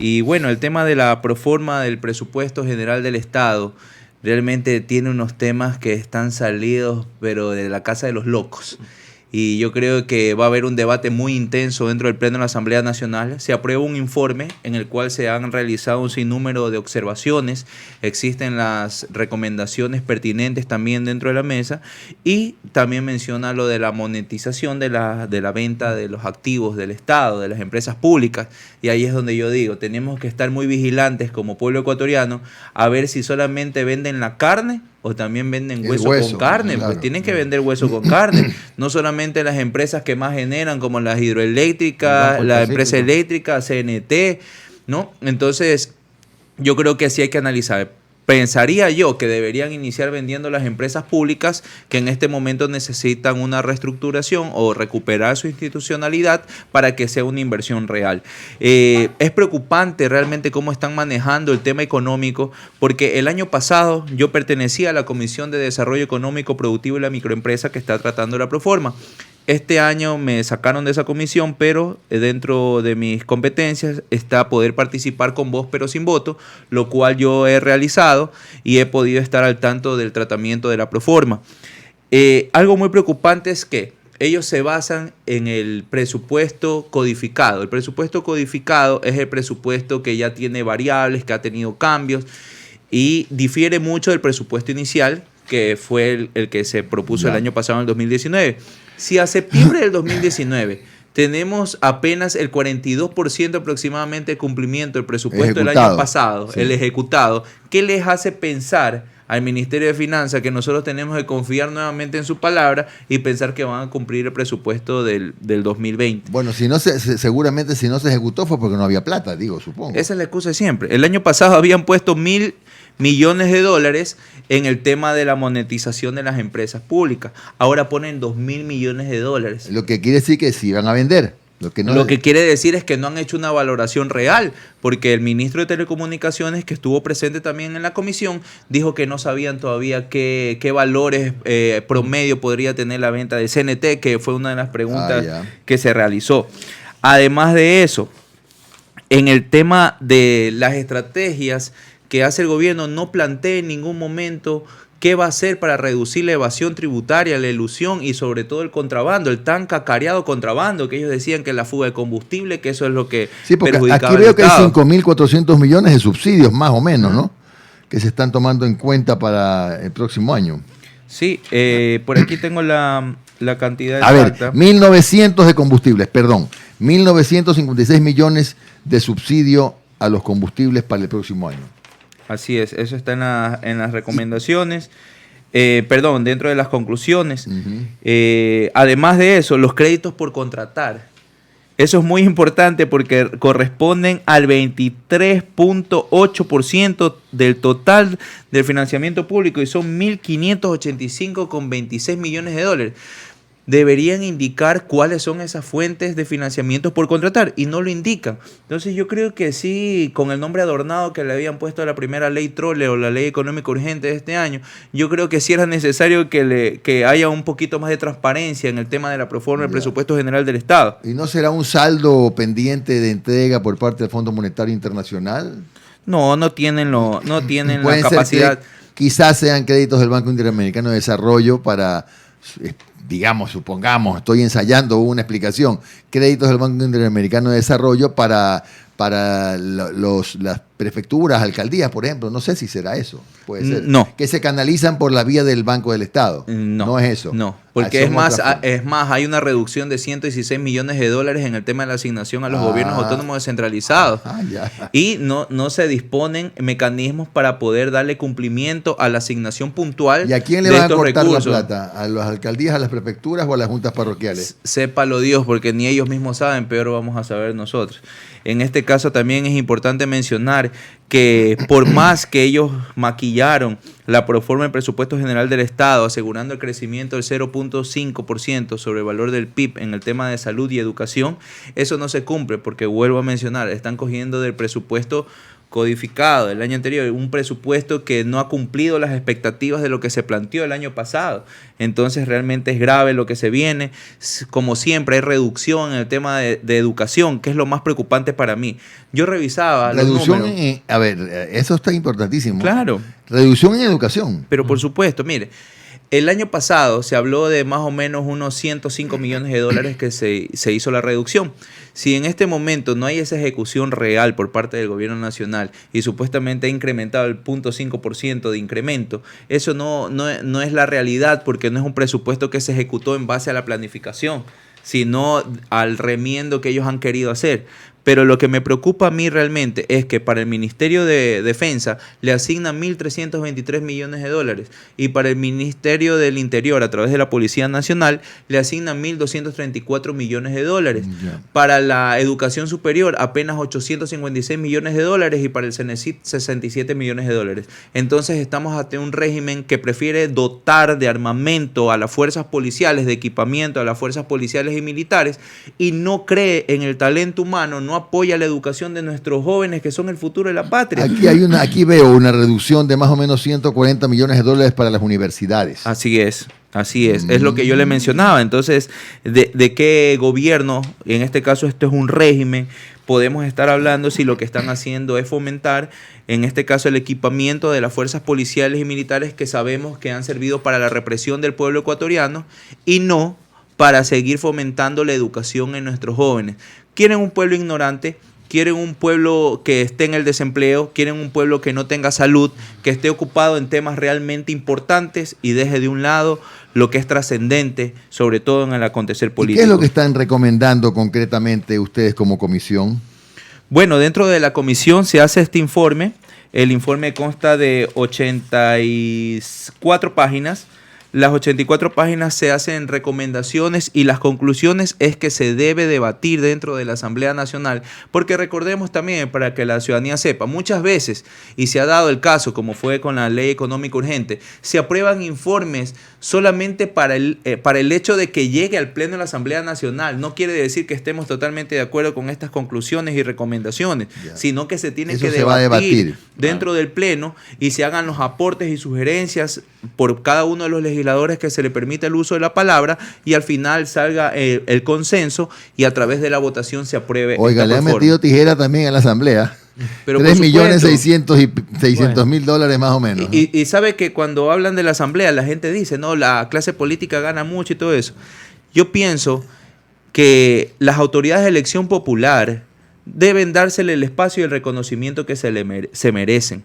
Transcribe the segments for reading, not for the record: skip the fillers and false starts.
Y bueno, el tema de la proforma del presupuesto general del Estado realmente tiene unos temas que están salidos, pero de la casa de los locos. Y yo creo que va a haber un debate muy intenso dentro del Pleno de la Asamblea Nacional. Se aprueba un informe en el cual se han realizado un sinnúmero de observaciones, existen las recomendaciones pertinentes también dentro de la mesa y también menciona lo de la monetización de la venta de los activos del Estado, de las empresas públicas. Y ahí es donde yo digo, tenemos que estar muy vigilantes como pueblo ecuatoriano a ver si solamente venden la carne o también venden hueso con carne, claro, pues tienen que vender hueso con carne, no solamente las empresas que más generan como las hidroeléctricas, la empresa eléctrica, CNT, ¿no? Entonces, yo creo que sí hay que analizar. Pensaría yo que deberían iniciar vendiendo las empresas públicas que en este momento necesitan una reestructuración o recuperar su institucionalidad para que sea una inversión real. Es preocupante realmente cómo están manejando el tema económico, porque el año pasado yo pertenecía a la Comisión de Desarrollo Económico Productivo y la Microempresa que está tratando la proforma. Este año me sacaron de esa comisión, pero dentro de mis competencias está poder participar con voz pero sin voto, lo cual yo he realizado y he podido estar al tanto del tratamiento de la proforma. Algo muy preocupante es que ellos se basan en el presupuesto codificado. El presupuesto codificado es el presupuesto que ya tiene variables, que ha tenido cambios y difiere mucho del presupuesto inicial, que fue el que se propuso el año pasado, en el 2019. Si a septiembre del 2019 tenemos apenas el 42% aproximadamente de cumplimiento del presupuesto del año pasado, el ejecutado, ¿qué les hace pensar al Ministerio de Finanzas que nosotros tenemos que confiar nuevamente en su palabra y pensar que van a cumplir el presupuesto del 2020? Bueno, seguramente si no se ejecutó fue porque no había plata, supongo. Esa es la excusa de siempre. El año pasado habían puesto 1.000 millones de dólares en el tema de la monetización de las empresas públicas. Ahora ponen 2.000 millones de dólares. Lo que quiere decir que sí van a vender. Lo que quiere decir es que no han hecho una valoración real, porque el ministro de Telecomunicaciones, que estuvo presente también en la comisión, dijo que no sabían todavía qué valores promedio podría tener la venta de CNT, que fue una de las preguntas que se realizó. Además de eso, en el tema de las estrategias que hace el gobierno, no plantea en ningún momento qué va a hacer para reducir la evasión tributaria, la elusión y sobre todo el contrabando, el tan cacareado contrabando, que ellos decían que la fuga de combustible, que eso es lo que perjudicaba aquí veo que hay 5.400 millones de subsidios más o menos, ¿no? Que se están tomando en cuenta para el próximo año. Sí, por aquí tengo la cantidad exacta. A ver, 1.900 de combustibles, 1.956 millones de subsidio a los combustibles para el próximo año. Así es, eso está en las recomendaciones, dentro de las conclusiones. Además de eso, los créditos por contratar. Eso es muy importante porque corresponden al 23.8% del total del financiamiento público y son 1.585,26 millones de dólares. Deberían indicar cuáles son esas fuentes de financiamiento por contratar y no lo indican. Entonces yo creo que sí, con el nombre adornado que le habían puesto a la primera ley trole o la ley económica urgente de este año, yo creo que sí era necesario que haya un poquito más de transparencia en el tema de la proforma del presupuesto general del Estado. ¿Y no será un saldo pendiente de entrega por parte del Fondo Monetario Internacional? No tienen la capacidad. Quizás sean créditos del Banco Interamericano de Desarrollo para... supongamos, estoy ensayando una explicación, créditos del Banco Interamericano de Desarrollo para las prefecturas, alcaldías, por ejemplo. No sé si será eso. Puede ser. No. Que se canalizan por la vía del Banco del Estado. No es eso. No, porque es más, hay una reducción de 116 millones de dólares en el tema de la asignación a los gobiernos autónomos descentralizados. Y no se disponen mecanismos para poder darle cumplimiento a la asignación puntual. ¿Y a quién le van a cortar la plata? ¿A las alcaldías, a las prefecturas o a las juntas parroquiales? Sépalo Dios, porque ni ellos mismos saben, peor vamos a saber nosotros. En este caso también es importante mencionar que por más que ellos maquillaron la proforma del presupuesto general del Estado, asegurando el crecimiento del 0.5% sobre el valor del PIB en el tema de salud y educación, eso no se cumple porque, vuelvo a mencionar, están cogiendo del presupuesto codificado el año anterior, un presupuesto que no ha cumplido las expectativas de lo que se planteó el año pasado. Entonces realmente es grave lo que se viene. Como siempre, hay reducción en el tema de educación, que es lo más preocupante para mí. Yo revisaba reducción los números. a ver, eso está importantísimo. Claro. Reducción en educación. Pero por supuesto, mire, el año pasado se habló de más o menos unos 105 millones de dólares que se hizo la reducción. Si en este momento no hay esa ejecución real por parte del gobierno nacional y supuestamente ha incrementado el 0.5% de incremento, eso no es la realidad, porque no es un presupuesto que se ejecutó en base a la planificación, sino al remiendo que ellos han querido hacer. Pero lo que me preocupa a mí realmente es que para el Ministerio de Defensa le asignan 1.323 millones de dólares y para el Ministerio del Interior, a través de la Policía Nacional, le asignan 1.234 millones de dólares. Yeah. Para la educación superior, apenas 856 millones de dólares y para el CENESID, 67 millones de dólares. Entonces estamos ante un régimen que prefiere dotar de armamento a las fuerzas policiales, de equipamiento a las fuerzas policiales y militares, y no cree en el talento humano, no apoya la educación de nuestros jóvenes que son el futuro de la patria. Aquí veo una reducción de más o menos 140 millones de dólares para las universidades. Así es. Es lo que yo le mencionaba. Entonces, ¿de qué gobierno, en este caso esto es un régimen, podemos estar hablando si lo que están haciendo es fomentar, en este caso, el equipamiento de las fuerzas policiales y militares que sabemos que han servido para la represión del pueblo ecuatoriano y no para seguir fomentando la educación en nuestros jóvenes? Quieren un pueblo ignorante, quieren un pueblo que esté en el desempleo, quieren un pueblo que no tenga salud, que esté ocupado en temas realmente importantes y deje de un lado lo que es trascendente, sobre todo en el acontecer político. ¿Y qué es lo que están recomendando concretamente ustedes como comisión? Bueno, dentro de la comisión se hace este informe. El informe consta de 84 páginas. Las 84 páginas se hacen recomendaciones y las conclusiones es que se debe debatir dentro de la Asamblea Nacional, porque recordemos también, para que la ciudadanía sepa, muchas veces, y se ha dado el caso, como fue con la Ley Económica Urgente, se aprueban informes solamente para el hecho de que llegue al Pleno de la Asamblea Nacional. No quiere decir que estemos totalmente de acuerdo con estas conclusiones y recomendaciones, sino que se tiene que debatir dentro del Pleno y se hagan los aportes y sugerencias por cada uno de los legisladores que se le permite el uso de la palabra y al final salga el consenso y a través de la votación se apruebe. Oiga, le han metido tijera también a la Asamblea. Pero 3.600.000 dólares más o menos. Y sabe que cuando hablan de la Asamblea la gente dice, no, la clase política gana mucho y todo eso. Yo pienso que las autoridades de elección popular deben dársele el espacio y el reconocimiento que se merecen.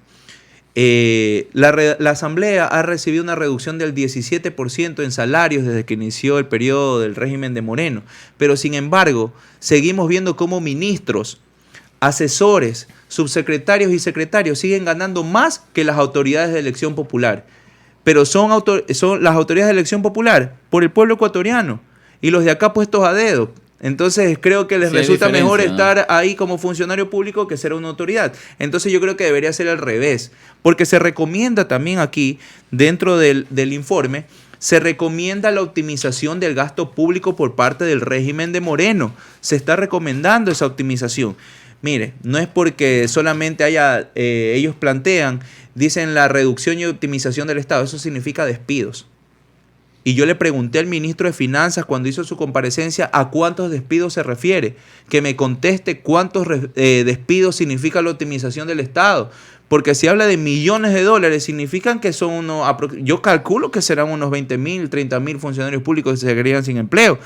La Asamblea ha recibido una reducción del 17% en salarios desde que inició el periodo del régimen de Moreno, pero sin embargo seguimos viendo cómo ministros, asesores, subsecretarios y secretarios siguen ganando más que las autoridades de elección popular, pero son las autoridades de elección popular por el pueblo ecuatoriano y los de acá puestos a dedo. Entonces creo que les resulta mejor estar ahí como funcionario público que ser una autoridad. Entonces yo creo que debería ser al revés, porque se recomienda también aquí, dentro del informe, se recomienda la optimización del gasto público por parte del régimen de Moreno. Se está recomendando esa optimización. Mire, no es porque solamente ellos plantean, dicen la reducción y optimización del Estado, eso significa despidos. Y yo le pregunté al ministro de Finanzas cuando hizo su comparecencia a cuántos despidos se refiere. Que me conteste cuántos despidos significa la optimización del Estado. Porque si habla de millones de dólares, significan que son yo calculo que serán unos 20.000, 30.000 funcionarios públicos que se quedarían sin empleo.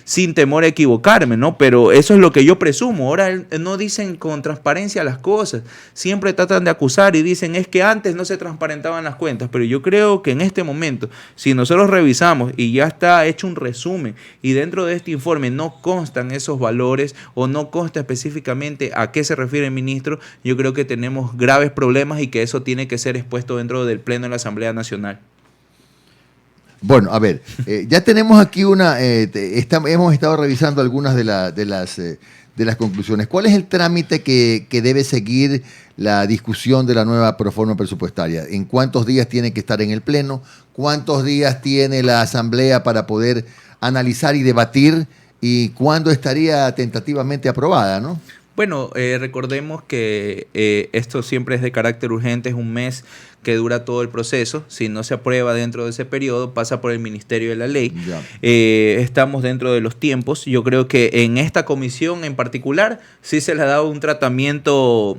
Sin temor a equivocarme, ¿no? Pero eso es lo que yo presumo. Ahora no dicen con transparencia las cosas. Siempre tratan de acusar y dicen es que antes no se transparentaban las cuentas. Pero yo creo que en este momento, si nosotros revisamos y ya está hecho un resumen y dentro de este informe no constan esos valores o no consta específicamente a qué se refiere el ministro, yo creo que tenemos graves problemas y que eso tiene que ser expuesto dentro del Pleno de la Asamblea Nacional. Bueno, a ver, ya tenemos aquí hemos estado revisando algunas de las conclusiones. ¿Cuál es el trámite que debe seguir la discusión de la nueva proforma presupuestaria? ¿En cuántos días tiene que estar en el Pleno? ¿Cuántos días tiene la Asamblea para poder analizar y debatir? ¿Y cuándo estaría tentativamente aprobada, no? Bueno, recordemos que esto siempre es de carácter urgente, es un mes que dura todo el proceso. Si no se aprueba dentro de ese periodo, pasa por el Ministerio de la Ley. Estamos dentro de los tiempos. Yo creo que en esta comisión en particular sí se le ha dado un tratamiento,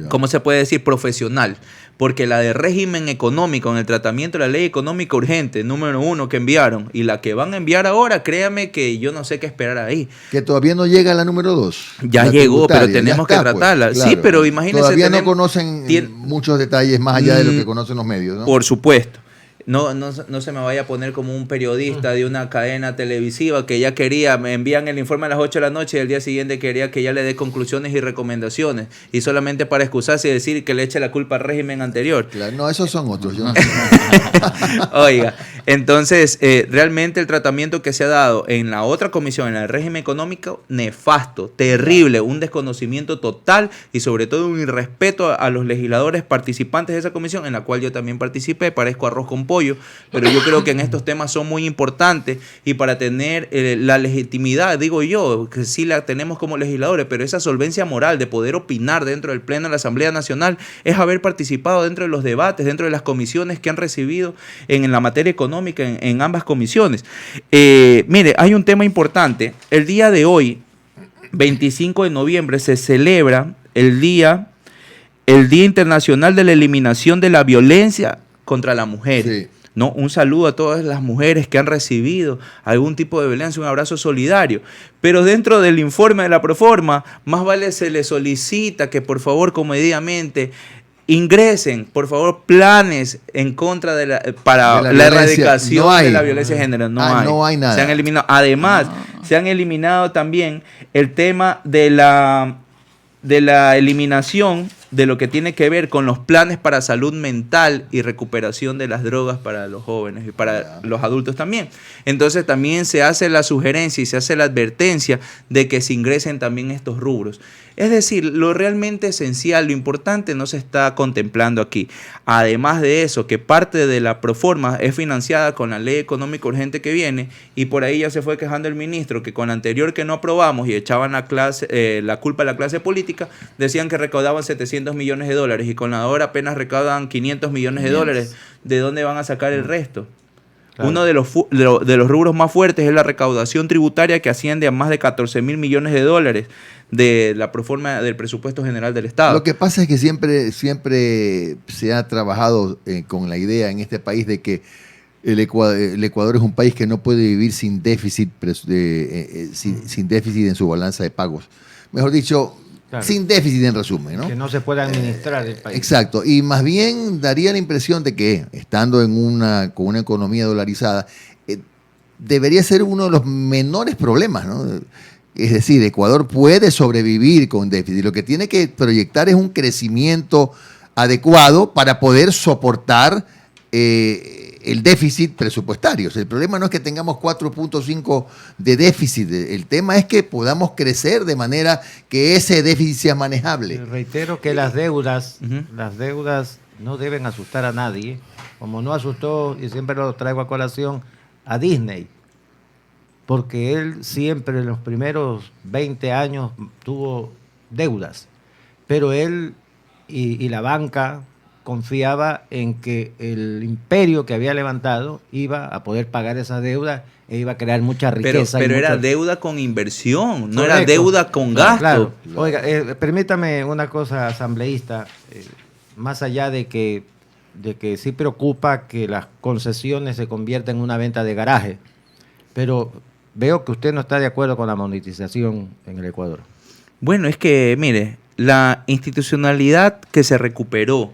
¿cómo se puede decir?, profesional. Porque la de régimen económico, en el tratamiento de la ley económica urgente, número 1 que enviaron, y la que van a enviar ahora, créame que yo no sé qué esperar ahí. Que todavía no llega la número 2. Ya llegó, pero tenemos que tratarla. Pues, claro. Sí, pero imagínense. Todavía no conocen muchos detalles más allá de lo que conocen los medios, ¿no? Por supuesto. No se me vaya a poner como un periodista de una cadena televisiva que ya quería, me envían el informe a las 8 de la noche y el día siguiente quería que ya le dé conclusiones y recomendaciones, y solamente para excusarse y decir que le eche la culpa al régimen anterior. Claro, no, esos son otros. Yo no Oiga, entonces realmente el tratamiento que se ha dado en la otra comisión, en el régimen económico, nefasto, terrible, un desconocimiento total y sobre todo un irrespeto a los legisladores participantes de esa comisión, en la cual yo también participé. Parezco arroz con pollo, pero yo creo que en estos temas son muy importantes, y para tener la legitimidad, digo yo, que sí la tenemos como legisladores, pero esa solvencia moral de poder opinar dentro del Pleno de la Asamblea Nacional es haber participado dentro de los debates, dentro de las comisiones que han recibido en la materia económica en ambas comisiones. Mire, hay un tema importante. El día de hoy, 25 de noviembre, se celebra el Día Internacional de la Eliminación de la Violencia contra la mujer. Sí. ¿No? Un saludo a todas las mujeres que han recibido algún tipo de violencia, un abrazo solidario. Pero dentro del informe de la Proforma, más vale se les solicita que por favor comedidamente ingresen, por favor, planes en contra para la erradicación de la violencia de género. No hay nada. Se han eliminado. Además, se han eliminado también el tema de la eliminación de lo que tiene que ver con los planes para salud mental y recuperación de las drogas para los jóvenes y para los adultos también. Entonces también se hace la sugerencia y se hace la advertencia de que se ingresen también estos rubros. Es decir, lo realmente esencial, lo importante no se está contemplando aquí. Además de eso, que parte de la Proforma es financiada con la ley económica urgente que viene, y por ahí ya se fue quejando el ministro que con la anterior que no aprobamos y echaban la culpa a la clase política, decían que recaudaban 700 millones de dólares y con la de ahora apenas recaudan 500 millones de dólares. ¿De dónde van a sacar el resto? Claro. Uno de los rubros más fuertes es la recaudación tributaria, que asciende a más de 14 mil millones de dólares de la Proforma del presupuesto general del Estado. Lo que pasa es que siempre se ha trabajado con la idea en este país de que el Ecuador es un país que no puede vivir sin déficit, sin déficit en su balanza de pagos. Mejor dicho, claro, sin déficit en resumen, ¿no? Que no se pueda administrar el país. Exacto. Y más bien daría la impresión de que, estando con una economía dolarizada, debería ser uno de los menores problemas, ¿no? Es decir, Ecuador puede sobrevivir con déficit. Lo que tiene que proyectar es un crecimiento adecuado para poder soportar el déficit presupuestario. O sea, el problema no es que tengamos 4.5 de déficit. El tema es que podamos crecer de manera que ese déficit sea manejable. Reitero que las deudas no deben asustar a nadie, como no asustó, y siempre lo traigo a colación, a Disney. Porque él siempre en los primeros 20 años tuvo deudas, pero él y la banca confiaba en que el imperio que había levantado iba a poder pagar esa deuda e iba a crear mucha riqueza. Pero era deuda con inversión, no era deuda con gasto. Claro. Oiga, permítame una cosa, asambleísta, más allá de que sí preocupa que las concesiones se conviertan en una venta de garaje, pero veo que usted no está de acuerdo con la monetización en el Ecuador. Bueno, es que, mire, la institucionalidad que se recuperó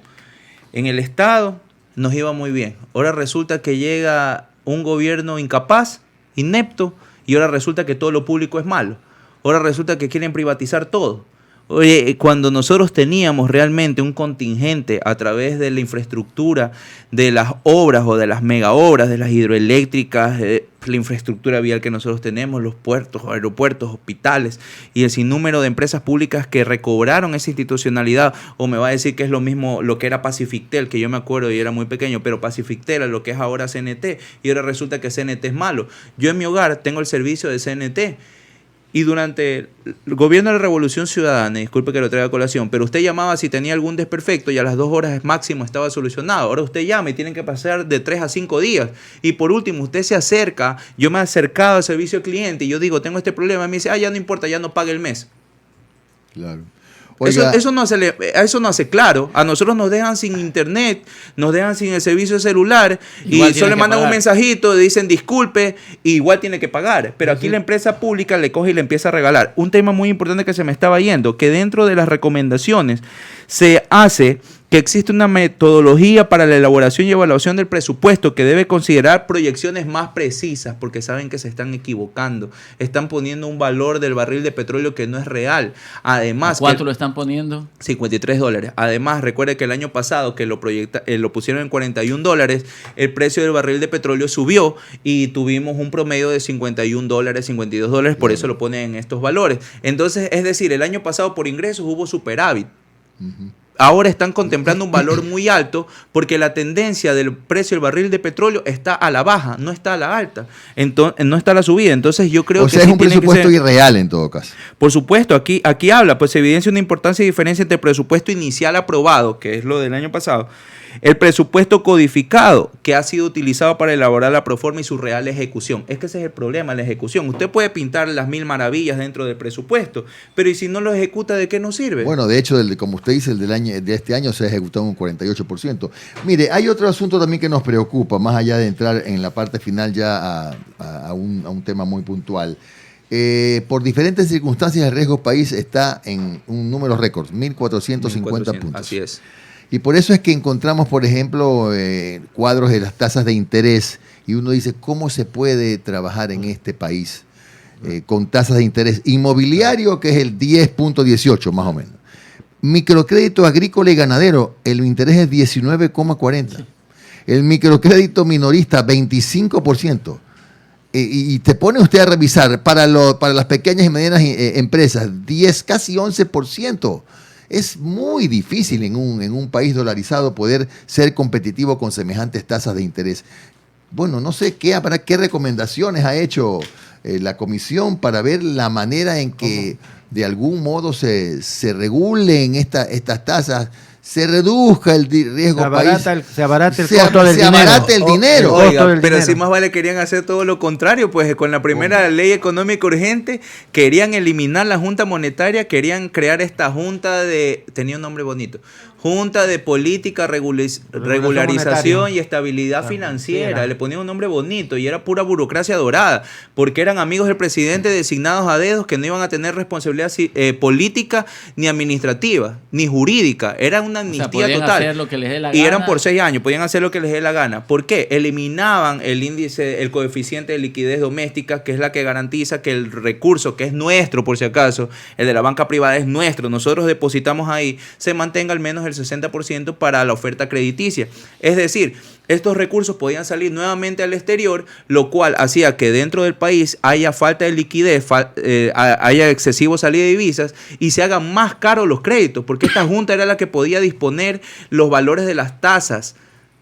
en el Estado nos iba muy bien. Ahora resulta que llega un gobierno incapaz, inepto, y ahora resulta que todo lo público es malo. Ahora resulta que quieren privatizar todo. Oye, cuando nosotros teníamos realmente un contingente a través de la infraestructura, de las obras o de las mega obras, de las hidroeléctricas, la infraestructura vial que nosotros tenemos, los puertos, aeropuertos, hospitales y el sinnúmero de empresas públicas que recobraron esa institucionalidad, o me va a decir que es lo mismo lo que era Pacifictel, que yo me acuerdo y era muy pequeño, pero Pacifictel era lo que es ahora CNT, y ahora resulta que CNT es malo. Yo en mi hogar tengo el servicio de CNT. Y durante el gobierno de la Revolución Ciudadana, disculpe que lo traiga a colación, pero usted llamaba si tenía algún desperfecto y a las 2 horas máximo estaba solucionado. Ahora usted llama y tienen que pasar de 3 a 5 días. Y por último, usted se acerca, yo me he acercado al servicio al cliente y yo digo, tengo este problema, y me dice, ya no importa, ya no pague el mes. Claro. Eso no hace claro. A nosotros nos dejan sin internet, nos dejan sin el servicio celular Igual y solo le mandan pagar. un mensajito, dicen disculpe, y igual tiene que pagar. Pero aquí la empresa pública le coge y le empieza a regalar. Un tema muy importante que se me estaba yendo, que dentro de las recomendaciones se hace que existe una metodología para la elaboración y evaluación del presupuesto que debe considerar proyecciones más precisas, porque saben que se están equivocando. Están poniendo un valor del barril de petróleo que no es real. Además, ¿Cuánto lo están poniendo? $53. Además, recuerde que el año pasado que lo pusieron en $41, el precio del barril de petróleo subió y tuvimos un promedio de $51, $52, por eso lo ponen en estos valores. Entonces, es decir, el año pasado por ingresos hubo superávit. Ahora están contemplando un valor muy alto porque la tendencia del precio del barril de petróleo está a la baja, no está a la alta, entonces, no está a la subida. Entonces yo creo que es sí un tiene que presupuesto ser, irreal en todo caso. por supuesto, aquí habla, pues evidencia una importancia y diferencia entre el presupuesto inicial aprobado, que es lo del año pasado, el presupuesto codificado, que ha sido utilizado para elaborar la proforma y su real ejecución. Es que ese es el problema, la ejecución. Usted puede pintar las 1000 maravillas dentro del presupuesto, pero ¿y si no lo ejecuta, de qué nos sirve? Bueno, de hecho, como usted dice, de este año se ha ejecutado un 48%. Mire, hay otro asunto también que nos preocupa, más allá de entrar en la parte final ya a un tema muy puntual. Por diferentes circunstancias, el riesgo país está en un número récord, 1.450 puntos. Así es. Y por eso es que encontramos, por ejemplo, cuadros de las tasas de interés y uno dice, ¿cómo se puede trabajar en este país con tasas de interés inmobiliario, que es el 10.18 más o menos? Microcrédito agrícola y ganadero, el interés es 19,40. El microcrédito minorista, 25%. Y te pone usted a revisar para las pequeñas y medianas empresas, casi 11%. Es muy difícil en un país dolarizado poder ser competitivo con semejantes tasas de interés. Bueno, no sé qué recomendaciones ha hecho la comisión para ver la manera en que de algún modo se regulen estas tasas, se reduzca el riesgo país. Se abarata el costo del dinero. Se abarate el dinero. Oiga, pero si más vale querían hacer todo lo contrario, pues con la primera ley económica urgente querían eliminar la Junta Monetaria, querían crear esta junta tenía un nombre bonito, Junta de Política, Regularización y Estabilidad Financiera. Le ponían un nombre bonito y era pura burocracia dorada, porque eran amigos del presidente designados a dedos que no iban a tener responsabilidad política ni administrativa, ni jurídica. Era una amnistía total. Hacer lo que les dé la y gana. eran por 6 años, podían hacer lo que les dé la gana. ¿Por qué? Eliminaban el índice, el coeficiente de liquidez doméstica, que es la que garantiza que el recurso, que es nuestro por si acaso, el de la banca privada es nuestro, nosotros depositamos ahí, se mantenga al menos el 60% para la oferta crediticia. Es decir, estos recursos podían salir nuevamente al exterior, lo cual hacía que dentro del país haya falta de liquidez, haya excesivo salida de divisas y se hagan más caros los créditos, porque esta junta era la que podía disponer los valores de las tasas,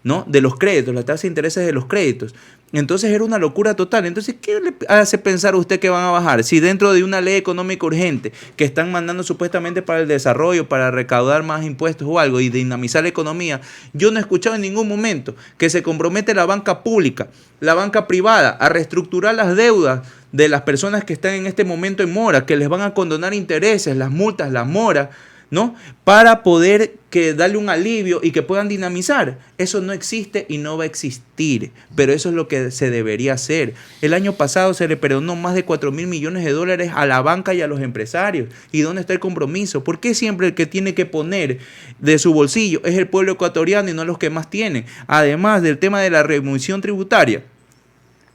¿no? De los créditos, las tasas de intereses de los créditos. Entonces era una locura total. Entonces, ¿qué le hace pensar a usted que van a bajar? Si dentro de una ley económica urgente que están mandando supuestamente para el desarrollo, para recaudar más impuestos o algo y dinamizar la economía, yo no he escuchado en ningún momento que se compromete la banca pública, la banca privada, a reestructurar las deudas de las personas que están en este momento en mora, que les van a condonar intereses, las multas, las moras, ¿no? Para poder darle un alivio y que puedan dinamizar. Eso no existe y no va a existir, pero eso es lo que se debería hacer. El año pasado se le perdonó más de 4.000 millones de dólares a la banca y a los empresarios. ¿Y dónde está el compromiso? ¿Por qué siempre el que tiene que poner de su bolsillo es el pueblo ecuatoriano y no los que más tienen? Además del tema de la remisión tributaria,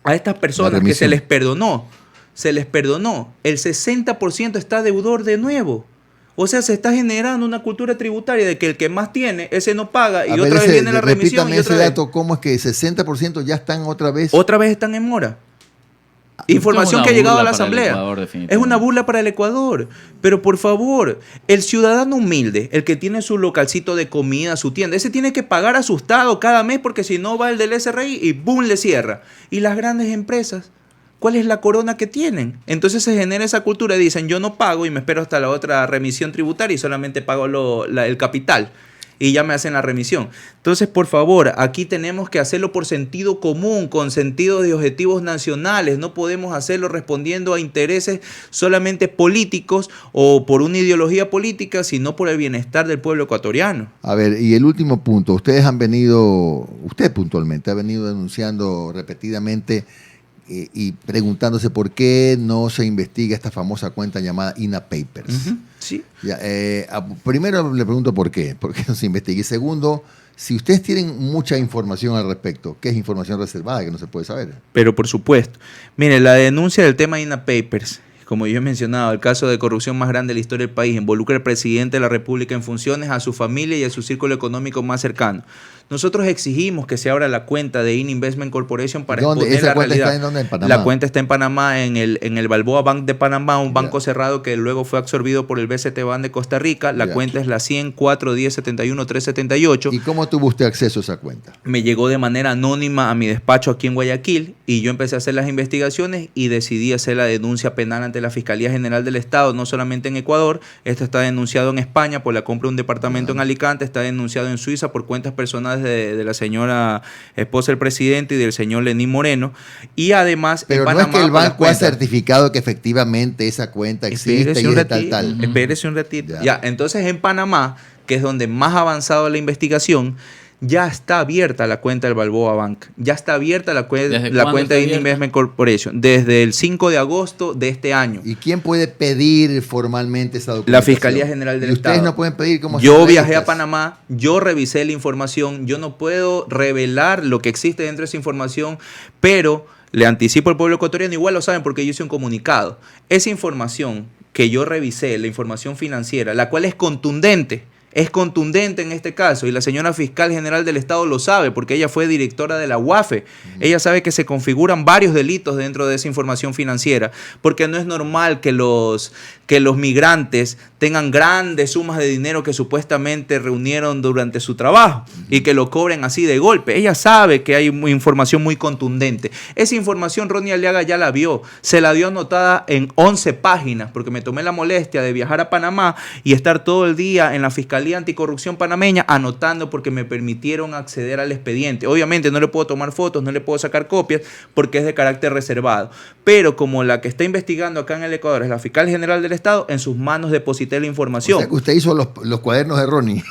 a estas personas que se les perdonó, el 60% está deudor de nuevo. O sea, se está generando una cultura tributaria de que el que más tiene, ese no paga y otra vez viene la remisión. Repítame ese dato, ¿cómo es que 60% ya están otra vez? Otra vez están en mora. Información que ha llegado a la Asamblea. Es una burla para el Ecuador. Pero por favor, el ciudadano humilde, el que tiene su localcito de comida, su tienda, ese tiene que pagar asustado cada mes porque si no va el del SRI y ¡boom! Le cierra. Y las grandes empresas, ¿Cuál es la corona que tienen? Entonces se genera esa cultura y dicen, yo no pago y me espero hasta la otra remisión tributaria y solamente pago el capital. Y ya me hacen la remisión. Entonces, por favor, aquí tenemos que hacerlo por sentido común, con sentido de objetivos nacionales. No podemos hacerlo respondiendo a intereses solamente políticos o por una ideología política, sino por el bienestar del pueblo ecuatoriano. A ver, y el último punto. Usted puntualmente ha venido denunciando repetidamente y preguntándose por qué no se investiga esta famosa cuenta llamada INA Papers. Sí. Ya, primero le pregunto por qué no se investiga. Y segundo, si ustedes tienen mucha información al respecto, ¿qué es información reservada que no se puede saber? Pero por supuesto. Mire, la denuncia del tema INA Papers, como yo he mencionado, el caso de corrupción más grande de la historia del país, involucra al presidente de la República en funciones, a su familia y a su círculo económico más cercano. Nosotros exigimos que se abra la cuenta de INA Investment Corporation para exponer ¿Esa la cuenta realidad. está en dónde? ¿En Panamá? La cuenta está en Panamá, en el Balboa Bank de Panamá, un banco cerrado que luego fue absorbido por el BCT Bank de Costa Rica. La cuenta es la 100-410-71-378. ¿Y cómo tuvo usted acceso a esa cuenta? Me llegó de manera anónima a mi despacho aquí en Guayaquil y yo empecé a hacer las investigaciones y decidí hacer la denuncia penal ante la Fiscalía General del Estado, no solamente en Ecuador. Esto está denunciado en España por la compra de un departamento en Alicante, está denunciado en Suiza por cuentas personales de la señora esposa del presidente y del señor Lenín Moreno. Y además, pero en no Panamá, es que el banco ha certificado que efectivamente esa cuenta existe y es tal. Espérese un ratito. Ya, entonces en Panamá, que es donde más ha avanzado la investigación, ya está abierta la cuenta del Balboa Bank. Ya está abierta la cuenta de INA Investment Corporation desde el 5 de agosto de este año. ¿Y quién puede pedir formalmente esa documentación? La Fiscalía General del Estado. ¿Ustedes no pueden pedir cómo? Yo viajé a Panamá, yo revisé la información, yo no puedo revelar lo que existe dentro de esa información, pero le anticipo al pueblo ecuatoriano, igual lo saben porque yo hice un comunicado. Esa información que yo revisé, la información financiera, la cual es contundente en este caso, y la señora fiscal general del Estado lo sabe porque ella fue directora de la UAFE. Ella sabe que se configuran varios delitos dentro de esa información financiera, porque no es normal que los migrantes tengan grandes sumas de dinero que supuestamente reunieron durante su trabajo y que lo cobren así de golpe. Ella sabe que hay información muy contundente. Esa información Ronnie Aliaga ya la vio, se la dio anotada en 11 páginas, porque me tomé la molestia de viajar a Panamá y estar todo el día en la Fiscalía Anticorrupción panameña anotando porque me permitieron acceder al expediente. Obviamente no le puedo tomar fotos, no le puedo sacar copias porque es de carácter reservado. Pero como la que está investigando acá en el Ecuador es la fiscal general del Estado, en sus manos deposité la información. O sea que usted hizo los cuadernos de Ronnie.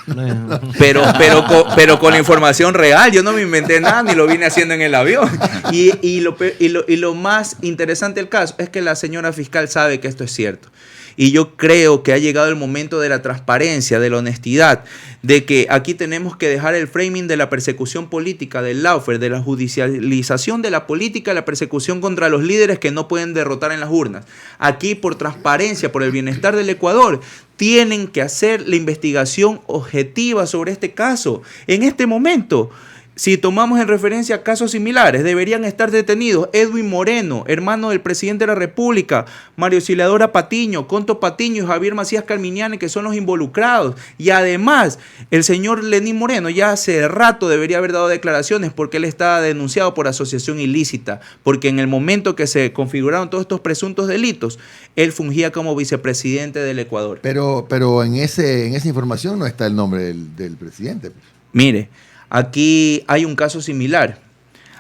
Pero con la información real. Yo no me inventé nada ni lo vine haciendo en el avión. Y lo más interesante del caso es que la señora fiscal sabe que esto es cierto. Y yo creo que ha llegado el momento de la transparencia, de la honestidad, de que aquí tenemos que dejar el framing de la persecución política, del lawfare, de la judicialización de la política, la persecución contra los líderes que no pueden derrotar en las urnas. Aquí, por transparencia, por el bienestar del Ecuador, tienen que hacer la investigación objetiva sobre este caso. En este momento, si tomamos en referencia casos similares, deberían estar detenidos Edwin Moreno, hermano del presidente de la República, Mario Auxiliadora Patiño, Conto Patiño y Javier Macías Carminiani, que son los involucrados. Y además, el señor Lenín Moreno ya hace rato debería haber dado declaraciones porque él está denunciado por asociación ilícita, porque en el momento que se configuraron todos estos presuntos delitos, él fungía como vicepresidente del Ecuador. Pero en esa información no está el nombre del presidente. Mire, aquí hay un caso similar.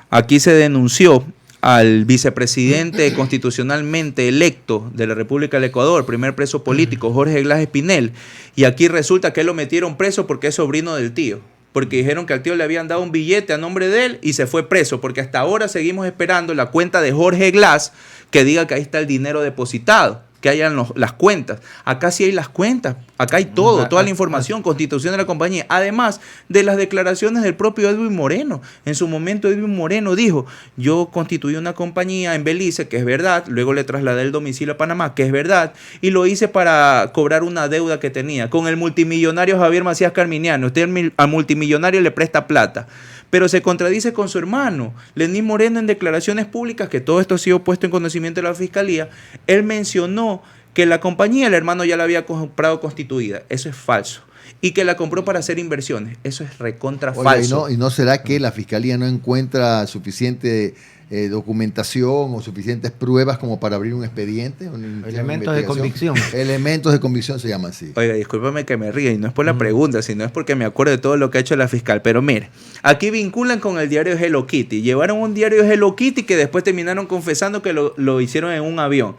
Aquí se denunció al vicepresidente constitucionalmente electo de la República del Ecuador, primer preso político, Jorge Glass Espinel, y aquí resulta que lo metieron preso porque es sobrino del tío. Porque dijeron que al tío le habían dado un billete a nombre de él y se fue preso, porque hasta ahora seguimos esperando la cuenta de Jorge Glass que diga que ahí está el dinero depositado, que hayan las cuentas. Acá sí hay las cuentas, acá hay todo, toda la información, constitución de la compañía, además de las declaraciones del propio Edwin Moreno. En su momento Edwin Moreno dijo, yo constituí una compañía en Belice, que es verdad, luego le trasladé el domicilio a Panamá, que es verdad, y lo hice para cobrar una deuda que tenía con el multimillonario Javier Macías Carminiani. Usted al multimillonario le presta plata, pero se contradice con su hermano Lenín Moreno en declaraciones públicas, que todo esto ha sido puesto en conocimiento de la Fiscalía. Él mencionó que la compañía el hermano ya la había comprado constituida. Eso es falso. Y que la compró para hacer inversiones. Eso es recontra falso. ¿Y no será que la Fiscalía no encuentra suficiente documentación o suficientes pruebas como para abrir un expediente? Elementos de convicción. Elementos de convicción se llama así. Oiga, discúlpame que me ría, y no es por la pregunta, sino es porque me acuerdo de todo lo que ha hecho la fiscal. Pero mire, aquí vinculan con el diario de Hello Kitty. Llevaron un diario de Hello Kitty que después terminaron confesando que lo hicieron en un avión.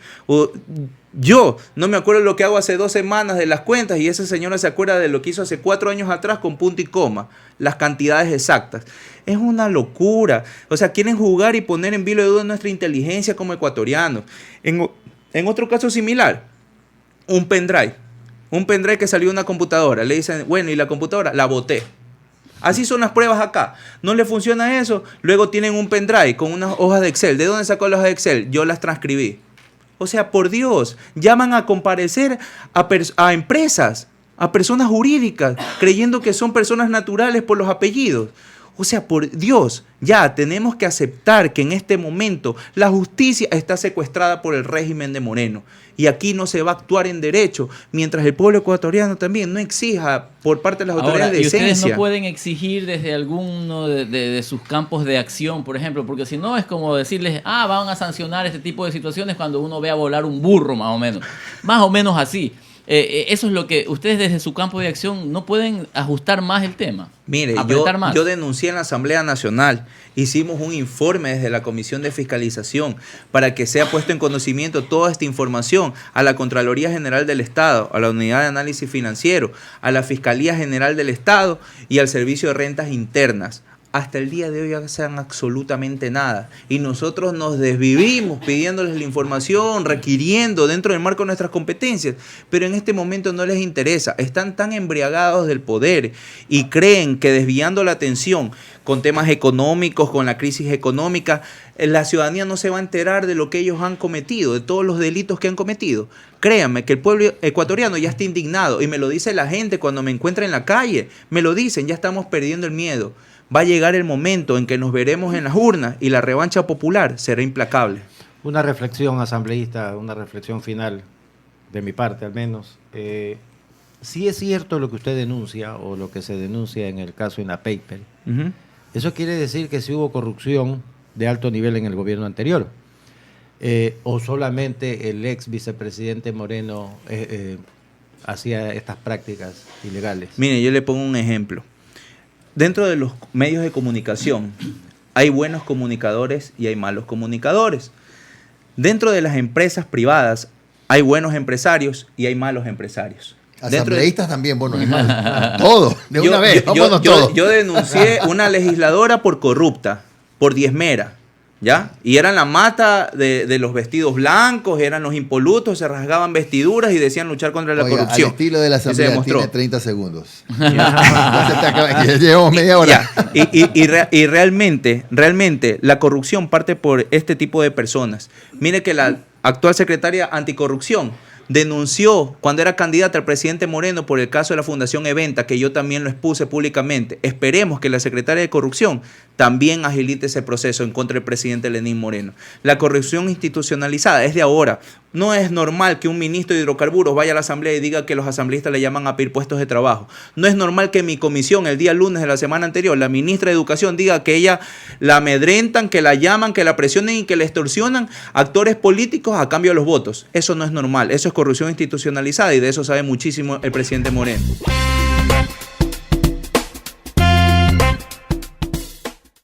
Yo no me acuerdo lo que hago hace 2 semanas de las cuentas, y esa señora se acuerda de lo que hizo hace 4 años atrás con punto y coma, las cantidades exactas. Es una locura. O sea, quieren jugar y poner en vilo de duda nuestra inteligencia como ecuatorianos. En otro caso similar, un pendrive que salió de una computadora. Le dicen, bueno, ¿y la computadora? La boté. Así son las pruebas acá. No le funciona eso. Luego tienen un pendrive con unas hojas de Excel. ¿De dónde sacó las hojas de Excel? Yo las transcribí. O sea, por Dios, llaman a comparecer a empresas, a personas jurídicas, creyendo que son personas naturales por los apellidos. O sea, por Dios, ya tenemos que aceptar que en este momento la justicia está secuestrada por el régimen de Moreno. Y aquí no se va a actuar en derecho, mientras el pueblo ecuatoriano también no exija por parte de las autoridades Ahora, ¿y decencia? ustedes no pueden exigir desde alguno de sus campos de acción, por ejemplo? Porque si no es como decirles, van a sancionar este tipo de situaciones cuando uno ve a volar un burro, más o menos. Más o menos así. Eso es lo que ustedes desde su campo de acción no pueden ajustar más el tema. Mire, yo denuncié en la Asamblea Nacional, hicimos un informe desde la Comisión de Fiscalización para que sea puesto en conocimiento toda esta información a la Contraloría General del Estado, a la Unidad de Análisis Financiero, a la Fiscalía General del Estado y al Servicio de Rentas Internas. Hasta el día de hoy hacen absolutamente nada. Y nosotros nos desvivimos pidiéndoles la información, requiriendo dentro del marco de nuestras competencias. Pero en este momento no les interesa. Están tan embriagados del poder y creen que desviando la atención con temas económicos, con la crisis económica, la ciudadanía no se va a enterar de lo que ellos han cometido, de todos los delitos que han cometido. Créanme que el pueblo ecuatoriano ya está indignado. Y me lo dice la gente cuando me encuentra en la calle. Me lo dicen, ya estamos perdiendo el miedo. Va a llegar el momento en que nos veremos en las urnas y la revancha popular será implacable. Una reflexión, asambleísta, una reflexión final, de mi parte al menos. Si es cierto lo que usted denuncia o lo que se denuncia en el caso INAPAPER, eso quiere decir que sí hubo corrupción de alto nivel en el gobierno anterior. O solamente el ex vicepresidente Moreno hacía estas prácticas ilegales. Mire, yo le pongo un ejemplo. Dentro de los medios de comunicación hay buenos comunicadores y hay malos comunicadores. Dentro de las empresas privadas hay buenos empresarios y hay malos empresarios. Asambleístas también, buenos y malos. Todo, de una vez, vámonos todos. Yo denuncié una legisladora por corrupta, por diezmera, ¿ya? Y eran la mata de los vestidos blancos, eran los impolutos, se rasgaban vestiduras y decían luchar contra la corrupción. Al estilo de la Asamblea tiene 30 segundos. Ya llevamos media hora. Y realmente la corrupción parte por este tipo de personas. Mire que la actual secretaria anticorrupción denunció cuando era candidata al presidente Moreno por el caso de la Fundación Eventa, que yo también lo expuse públicamente. Esperemos que la secretaria de Corrupción también agilite ese proceso en contra del presidente Lenín Moreno. La corrupción institucionalizada es de ahora. No es normal que un ministro de hidrocarburos vaya a la asamblea y diga que los asambleístas le llaman a pedir puestos de trabajo. No es normal que en mi comisión el día lunes de la semana anterior la ministra de Educación diga que ella la amedrentan, que la llaman, que la presionen y que le extorsionan actores políticos a cambio de los votos. Eso no es normal. Eso es corrupción institucionalizada y de eso sabe muchísimo el presidente Moreno.